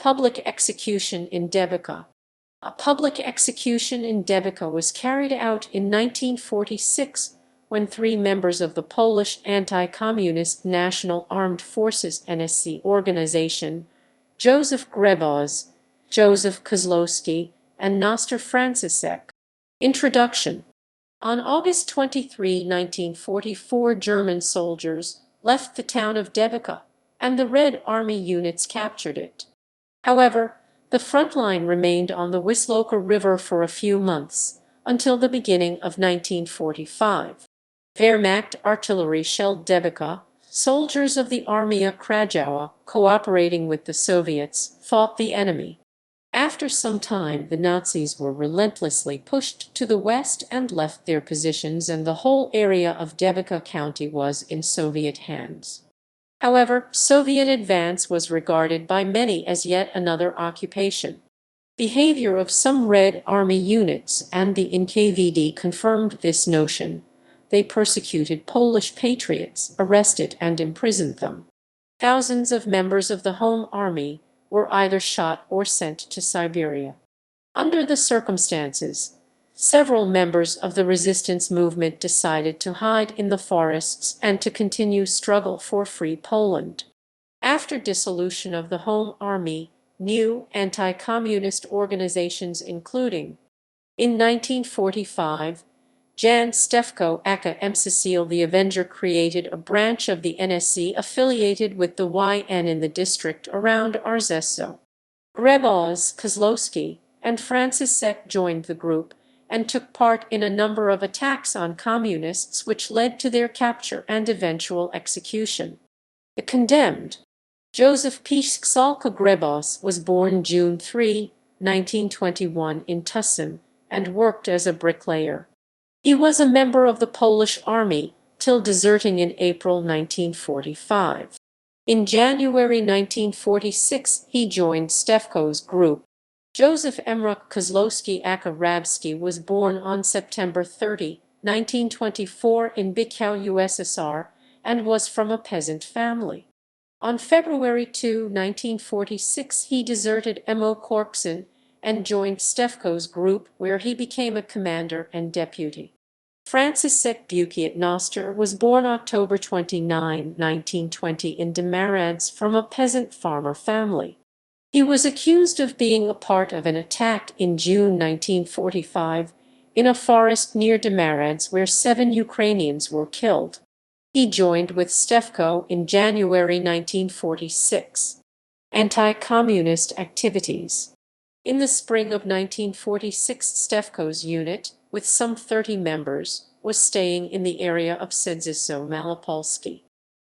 Public execution in Debica. A public execution in Debica was carried out in 1946 when 3 members of the Polish anti-communist National Armed Forces NSC organization, Józef Grębosz, Józef Kozłowski, and Noster Franciszek. Introduction. On August 23, 1944, German soldiers left the town of Debica, and the Red Army units captured it. However, the front line remained on the Wisłoka River for a few months, until the beginning of 1945. Wehrmacht artillery shelled Debica. Soldiers of the Armia Krajowa, cooperating with the Soviets, fought the enemy. After some time, the Nazis were relentlessly pushed to the west and left their positions, and the whole area of Debica County was in Soviet hands. However, Soviet advance was regarded by many as yet another occupation. Behavior of some Red Army units and the NKVD confirmed this notion. They persecuted Polish patriots, arrested and imprisoned them. Thousands of members of the Home Army were either shot or sent to Siberia. Under the circumstances, several members of the resistance movement decided to hide in the forests and to continue struggle for free Poland. After dissolution of the Home Army, new anti-communist organizations including, in 1945, Jan Stefko aka Mcecil the Avenger created a branch of the NSC affiliated with the YN in the district around Rzeszów. Grębosz, Kozłowski, and Franciszek joined the group and took part in a number of attacks on communists which led to their capture and eventual execution. The condemned Józef Kozłowski Grębosz was born June 3, 1921 in Tuszyn and worked as a bricklayer. He was a member of the Polish Army till deserting in April 1945. In January 1946 he joined Stefko's group. Józef Emruk Kozłowski aka Rabski was born on September 30, 1924 in Bykow, USSR, and was from a peasant family. On February 2, 1946 he deserted MO Korksin and joined Stefko's group, where he became a commander and deputy. Franciszek Bukiet Noster was born October 29, 1920 in Demaradzs from a peasant farmer family. He was accused of being a part of an attack in June 1945 in a forest near Demaradzs where 7 Ukrainians were killed. He joined with Stefko in January 1946. Anti-communist activities. In the spring of 1946, Stefko's unit, with some 30 members, was staying in the area of Sędzisław Malopolski.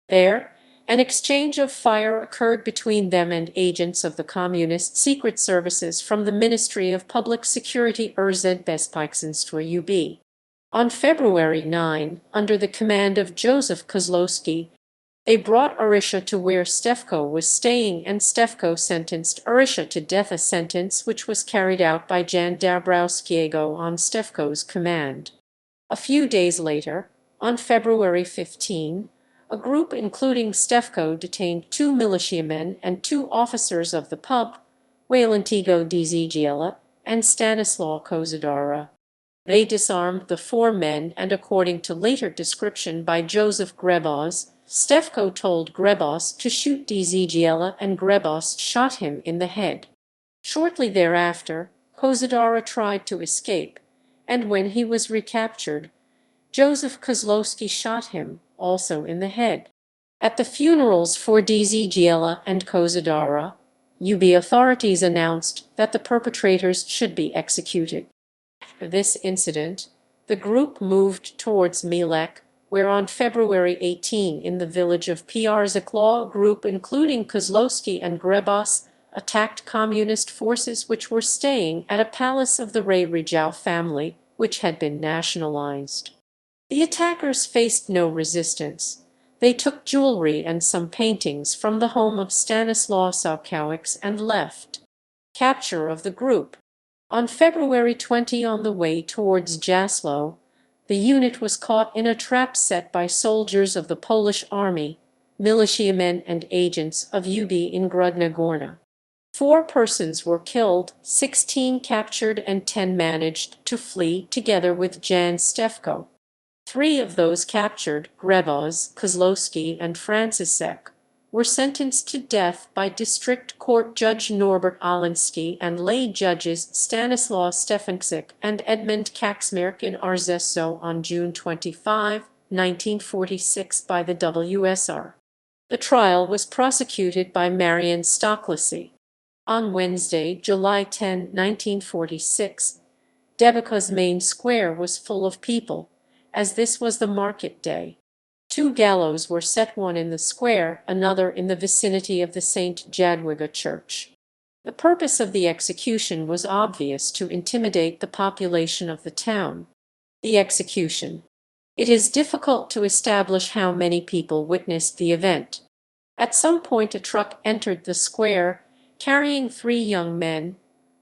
There, an exchange of fire occurred between them and agents of the Communist Secret Services from the Ministry of Public Security RZ Bezpieczeństwa UB. On February 9, under the command of Józef Kozłowski, they brought Orysia to where Stefko was staying, and Stefko sentenced Orysia to death, a sentence which was carried out by Jan Dabrowskiego on Stefko's command. A few days later, on February 15, a group including Stefko detained 2 militiamen and 2 officers of the pub, Walentego Dziegiela and Stanislaw Kozidara. They disarmed the 4 men, and according to later description by Józef Grębosz, Stefko told Grębosz to shoot Dziegiela and Grębosz shot him in the head. Shortly thereafter, Kozidara tried to escape, and when he was recaptured, Józef Kozłowski shot him, also in the head. At the funerals for Dziegiela and Kozidara, UB authorities announced that the perpetrators should be executed. After this incident, the group moved towards Mielec, where on February 18 in the village of Przykła, a group including Kozłowski and Grębosz attacked communist forces which were staying at a palace of the Rejał family, which had been nationalized. The attackers faced no resistance. They took jewelry and some paintings from the home of Stanislaw Sokołowicz and left. Capture of the group. On February 20, on the way towards Jasło, the unit was caught in a trap set by soldiers of the Polish army, militiamen and agents of UB in Grudna Gorna. 4 persons were killed, 16 captured, and 10 managed to flee together with Jan Stefko. 3 of those captured, Grębosz, Kozłowski, and Franciszek, were sentenced to death by District Court Judge Norbert Oliński and lay judges Stanislaw Stefancic and Edmund Kaczmarek in Rzeszów on June 25, 1946 by the WSR. The trial was prosecuted by Marian Stoklasy. On Wednesday, July 10, 1946, Debica's main square was full of people, as this was the market day. 2 gallows were set, one in the square, another in the vicinity of the St. Jadwiga church. The purpose of the execution was obvious: to intimidate the population of the town. The execution. It is difficult to establish how many people witnessed the event. At some point a truck entered the square, carrying 3 young men,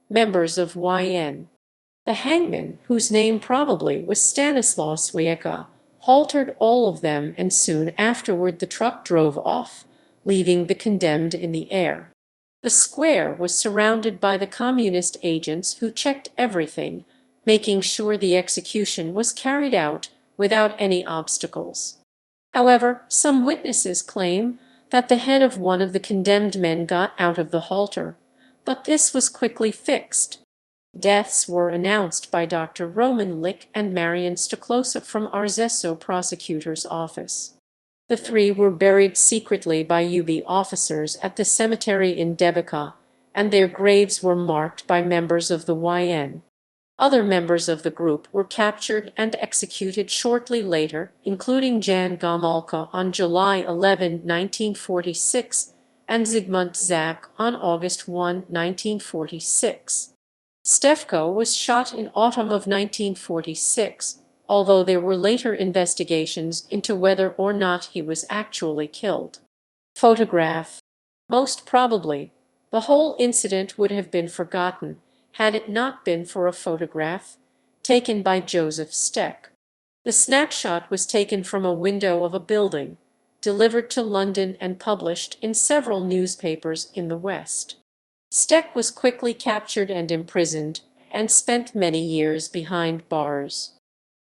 members of YN. The hangman, whose name probably was Stanislaw Swieka, haltered all of them, and soon afterward the truck drove off, leaving the condemned in the air. The square was surrounded by the communist agents who checked everything, making sure the execution was carried out without any obstacles. However, some witnesses claim that the head of one of the condemned men got out of the halter, but this was quickly fixed. Deaths were announced by Dr. Roman Lick and Marian Stoklasy from Rzeszów prosecutor's office. The 3 were buried secretly by UB officers at the cemetery in Debica, and their graves were marked by members of the YN. Other members of the group were captured and executed shortly later, including Jan Gomulka on July 11, 1946, and Zygmunt Zak on August 1, 1946. Stefko was shot in autumn of 1946, although there were later investigations into whether or not he was actually killed. Photograph. Most probably, the whole incident would have been forgotten had it not been for a photograph taken by Joseph Steck. The snapshot was taken from a window of a building, delivered to London and published in several newspapers in the West. Steck was quickly captured and imprisoned, and spent many years behind bars.